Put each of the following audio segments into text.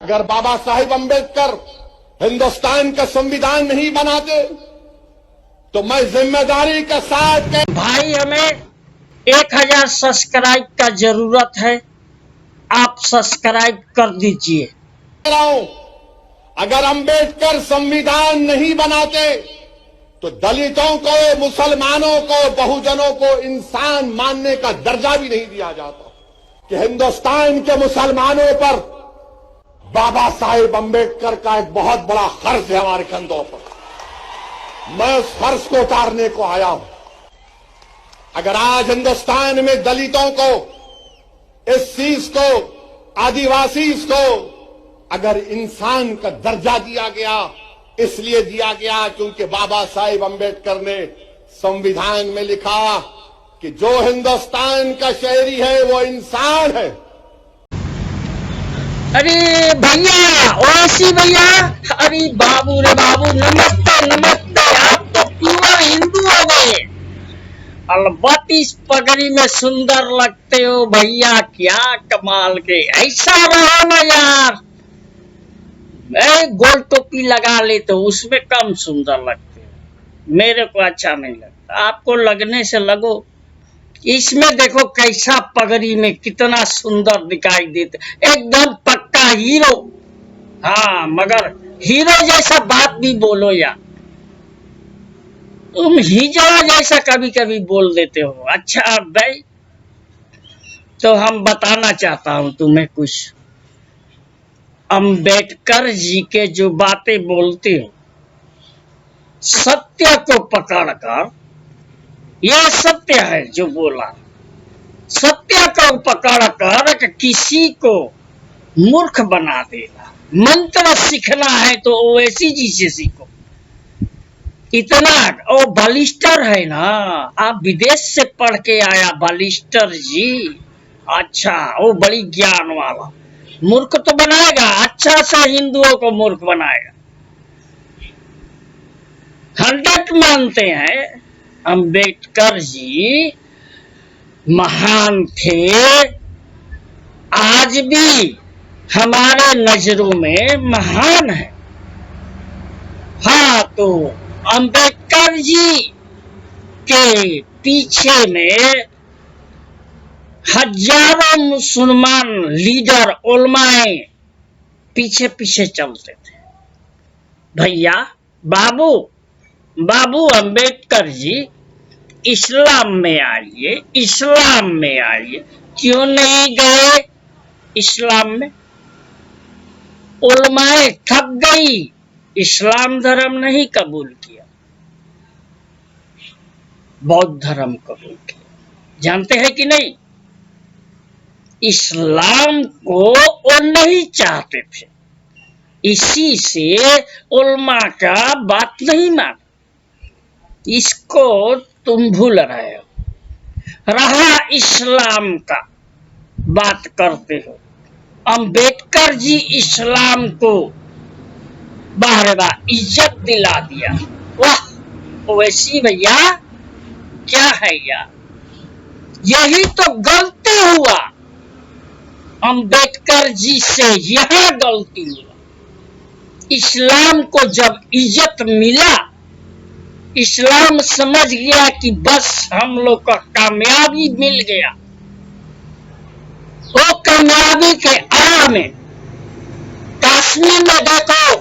अगर बाबा साहिब अम्बेडकर हिंदुस्तान का संविधान नहीं बनाते तो मैं जिम्मेदारी के साथ भाई हमें 1000 सब्सक्राइब का जरूरत है। आप सब्सक्राइब कर दीजिए। कह रहा हूं, अगर अम्बेडकर संविधान नहीं बनाते तो दलितों को, मुसलमानों को, बहुजनों को इंसान मानने का दर्जा भी नहीं दिया जाता। कि हिंदुस्तान के मुसलमानों पर बाबा साहिब अम्बेडकर का एक बहुत बड़ा खर्च है हमारे कंधों पर। मैं उस फर्ज को उतारने को आया हूं। अगर आज हिंदुस्तान में दलितों को, एससीज को, आदिवासी को अगर इंसान का दर्जा दिया गया, इसलिए दिया गया क्योंकि बाबा साहिब अम्बेडकर ने संविधान में लिखा कि जो हिंदुस्तान का शहरी है वो इंसान है। अरे भैया, ओसी भैया, अरे बाबू रे बाबू, नमस्ते नमस्ते। आप तो प्योर हिंदू हो गए। अलबत्त इस पगड़ी में सुंदर लगते हो भैया, क्या कमाल के। ऐसा रहो ना यार। मैं गोल टोपी लगा ले तो उसमें कम सुंदर लगते हो। मेरे को अच्छा नहीं लगता। आपको लगने से लगो। इसमें देखो कैसा पगड़ी में कितना सुंदर दिखाई देते, एकदम पक्का हीरो। हाँ, मगर हीरो जैसा बात भी बोलो यार। तुम हिजड़ा जैसा कभी कभी बोल देते हो। अच्छा भाई, तो हम बताना चाहता हूं तुम्हें कुछ। अम्बेडकर जी के जो बातें बोलते हो, सत्य को पकड़कर, यह सत्य है जो बोला। सत्य को पकड़कर किसी को मूर्ख बना देगा। मंत्र सीखना है तो ओवैसी जी से सीखो। इतना ओ बालिस्टर है ना, आप विदेश से पढ़ के आया बालिस्टर जी। अच्छा, वो बड़ी ज्ञान वाला। मूर्ख तो बनाएगा, अच्छा सा हिंदुओं को मूर्ख बनाएगा। 100 मानते हैं अम्बेडकर जी महान थे, आज भी हमारे नजरों में महान है। हाँ, तो अम्बेडकर जी के पीछे में हजारों मुसलमान लीडर, उलमाए पीछे पीछे चलते थे। भैया, बाबू अम्बेडकर जी इस्लाम में आइए, इस्लाम में आइए। क्यों नहीं गए इस्लाम में? उलमाए थक गई, इस्लाम धर्म नहीं कबूल किया, बौद्ध धर्म कबूल किया। जानते हैं कि नहीं? इस्लाम को वो नहीं चाहते थे, इसी से उलमा का बात नहीं मान। इसको तुम भूल रहे हो। रहा इस्लाम का बात करते हो, अम्बेडकर जी इस्लाम को बारबा इज्जत दिला दिया। वाह ओवैसी भैया, क्या है यार। यही तो गलती हुआ अम्बेडकर जी से, यह गलती हुआ। इस्लाम को जब इज्जत मिला, इस्लाम समझ गया कि बस हम लोग का कामयाबी मिल गया। वो कामयाबी के आड़ में कश्मीर में देखो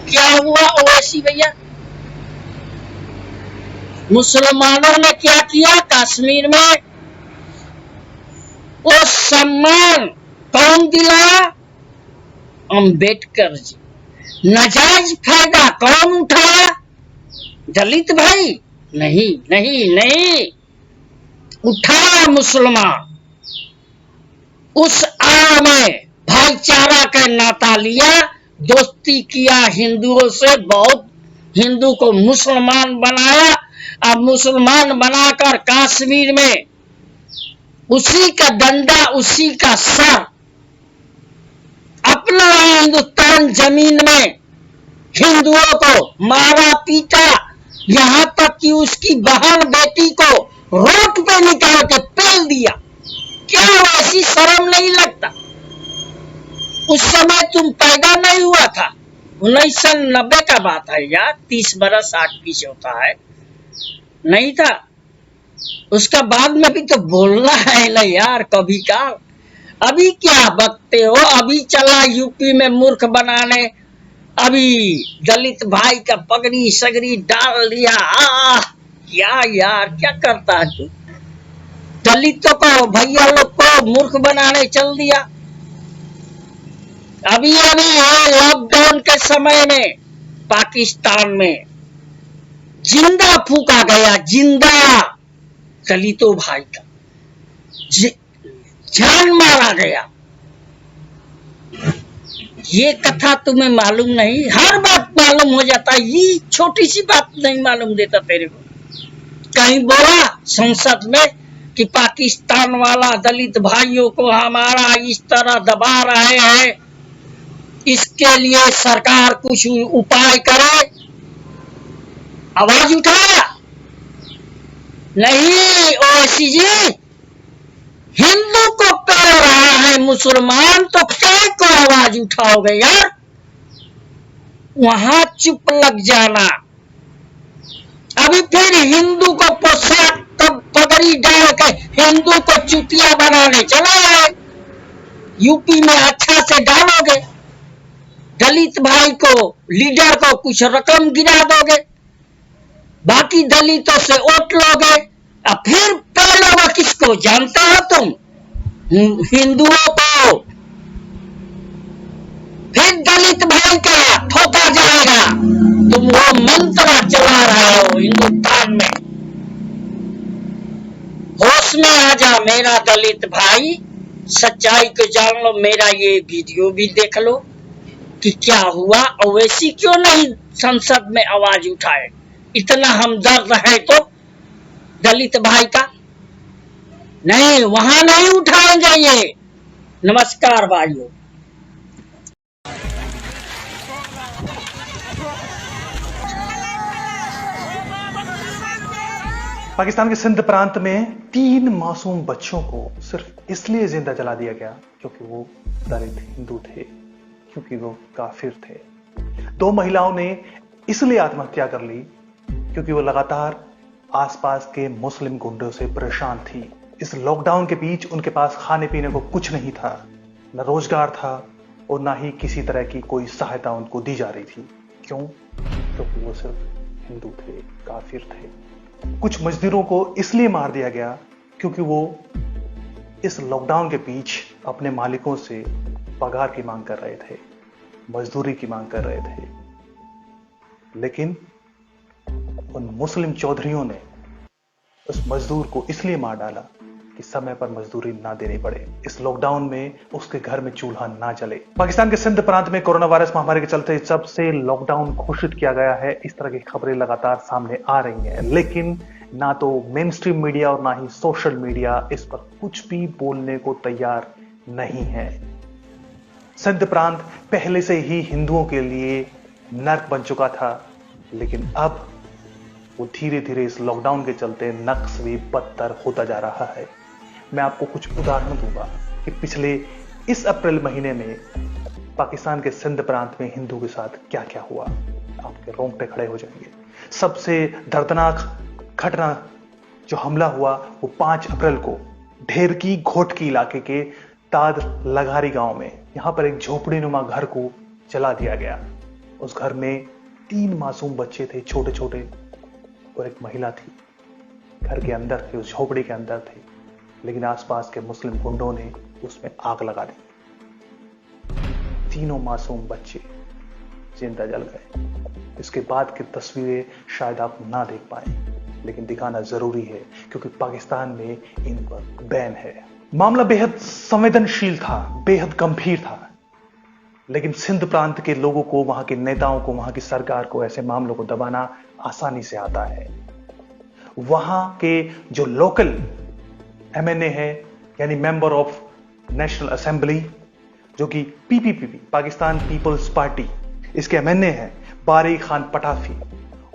क्या हुआ ओवैसी भैया। मुसलमानों ने क्या किया कश्मीर में? वो सम्मान कौन दिलाया? अम्बेडकर जी। नाजायज फायदा कौन उठाया? दलित भाई? नहीं नहीं नहीं, उठाया मुसलमान। उस आड़ में भाईचारा का नाता लिया, दोस्ती किया हिंदुओं से, बहुत हिंदू को मुसलमान बनाया। अब मुसलमान बनाकर कश्मीर में उसी का डंडा, उसी का सर, अपना हिंदुस्तान जमीन में हिंदुओं को मारा पीटा, यहां तक कि उसकी बहन बेटी को रोड पे निकाल के पेल दिया। क्या ऐसी शर्म नहीं लगता? उस समय तुम पैदा नहीं हुआ था। 1990 का बात है यार, 30 बरस आगे पीछे होता है, नहीं था। उसका बाद में भी तो बोलना है ना यार कभी का। अभी क्या बकते हो, अभी चला यूपी में मूर्ख बनाने, अभी दलित भाई का पगड़ी सगड़ी डाल दिया। क्या यार क्या करता है तू, दलितों को भैया लोग को मूर्ख बनाने चल दिया। अभी अभी लॉकडाउन के समय में पाकिस्तान में जिंदा फूका गया, जिंदा दलितों भाई का जान मारा गया। ये कथा तुम्हें मालूम नहीं, हर बात मालूम हो जाता है, ये छोटी सी बात नहीं मालूम देता तेरे को। कहीं बोला संसद में कि पाकिस्तान वाला दलित भाइयों को हमारा इस तरह दबा रहे हैं, इसके लिए सरकार कुछ उपाय करे, आवाज उठाया नहीं। ओवैसी जी, हिंदू को पेल रहा है मुसलमान, तो क्या को आवाज उठाओगे यार, वहां चुप लग जाना। अभी फिर हिंदू को पोशाक पगड़ी डाल के हिंदू को चुतिया बनाने चला है। यूपी में अच्छा से डालोगे, दलित भाई को लीडर को कुछ रकम गिरा दोगे, बाकी दलितों से वोट लोगे, अब फिर पहले किसको जानते हो तुम, हिंदुओं को। फिर दलित भाई का ठोका जाएगा, तुम वो मंत्र चला रहे हो हिंदुस्तान में। होश में आ जा मेरा दलित भाई, सच्चाई को जान लो। मेरा ये वीडियो भी देख लो कि क्या हुआ। ओवैसी क्यों नहीं संसद में आवाज उठाए, इतना हमदर्द है तो दलित भाई का। नहीं, वहां नहीं उठाएंगे ये। नमस्कार भाइयों। पाकिस्तान के सिंध प्रांत में 3 मासूम बच्चों को सिर्फ इसलिए जिंदा जला दिया गया क्योंकि वो दलित हिंदू थे, क्योंकि वो काफिर थे। 2 महिलाओं ने इसलिए आत्महत्या कर ली क्योंकि वो लगातार आसपास के मुस्लिम गुंडों से परेशान थी। इस लॉकडाउन के बीच उनके पास खाने पीने को कुछ नहीं था, न रोजगार था और ना ही किसी तरह की कोई सहायता उनको दी जा रही थी। क्यों? क्योंकि वो सिर्फ हिंदू थे, काफिर थे। कुछ मजदूरों को इसलिए मार दिया गया क्योंकि वो इस लॉकडाउन के बीच अपने मालिकों से पगार की मांग कर रहे थे, मजदूरी की मांग कर रहे थे। लेकिन उन मुस्लिम चौधरियों ने उस मजदूर को इसलिए मार डाला कि समय पर मजदूरी ना देनी पड़े, इस लॉकडाउन में उसके घर में चूल्हा ना जले। पाकिस्तान के सिंध प्रांत में कोरोना वायरस महामारी के चलते जब से लॉकडाउन घोषित किया गया है, इस तरह की खबरें लगातार सामने आ रही हैं, लेकिन ना तो मेन स्ट्रीम मीडिया और ना ही सोशल मीडिया इस पर कुछ भी बोलने को तैयार नहीं है। सिंध प्रांत पहले से ही हिंदुओं के लिए नर्क बन चुका था, लेकिन अब वो धीरे धीरे इस लॉकडाउन के चलते नक्श भी बदतर होता जा रहा है। मैं आपको कुछ उदाहरण दूंगा कि पिछले इस अप्रैल महीने में पाकिस्तान के सिंध प्रांत में हिंदू के साथ क्या क्या हुआ, आपके रोंगटे खड़े हो जाएंगे। सबसे दर्दनाक घटना जो हमला हुआ वो 5 अप्रैल को ढेरकी घोटकी इलाके के ताद लगारी गांव में, यहां पर एक झोपड़ीनुमा घर को जला दिया गया। उस घर में 3 मासूम बच्चे थे, छोटे छोटे, और एक महिला थी। घर के अंदर थे, उस झोपड़ी के अंदर थे, लेकिन आसपास के मुस्लिम गुंडों ने उसमें आग लगा दी। 3 मासूम बच्चे जिंदा जल गए। इसके बाद की तस्वीरें शायद आप ना देख पाए, लेकिन दिखाना जरूरी है क्योंकि पाकिस्तान में इन पर बैन है। मामला बेहद संवेदनशील था, बेहद गंभीर था, लेकिन सिंध प्रांत के लोगों को, वहां के नेताओं को, वहां की सरकार को ऐसे मामलों को दबाना आसानी से आता है। वहां के जो लोकल एमएनए है, यानी मेंबर ऑफ नेशनल असेंबली, जो कि पीपीपी पाकिस्तान पीपल्स पार्टी, इसके एमएनए हैं बारी खान पटाफी,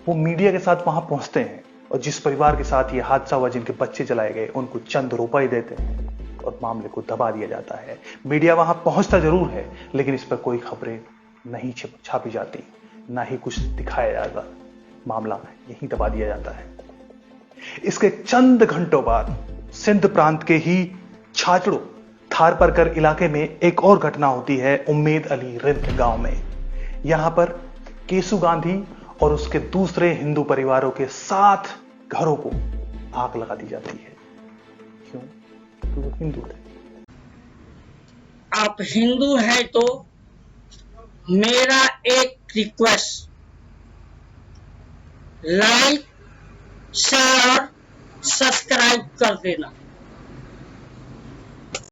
वो मीडिया के साथ वहां पहुंचते हैं और जिस परिवार के साथ ये हादसा हुआ, जिनके बच्चे जलाए गए, उनको चंद रुपए देते हैं और मामले को दबा दिया जाता है। मीडिया वहां पहुंचता जरूर है, लेकिन इस पर कोई खबरें नहीं छापी जाती, ना ही कुछ दिखाया जाता, मामला यहीं दबा दिया जाता है। इसके चंद घंटों बाद सिंध प्रांत के ही छाछड़ो थारपरकर इलाके में एक और घटना होती है, उम्मेद अली रिंद गांव में। यहां पर केसु गांधी और उसके दूसरे हिंदू परिवारों के 7 घरों को आग लगा दी जाती है। क्यों? क्योंकि वो हिंदू थे। आप हिंदू हैं तो मेरा एक रिक्वेस्ट, लाइक शेयर और सब्सक्राइब कर देना।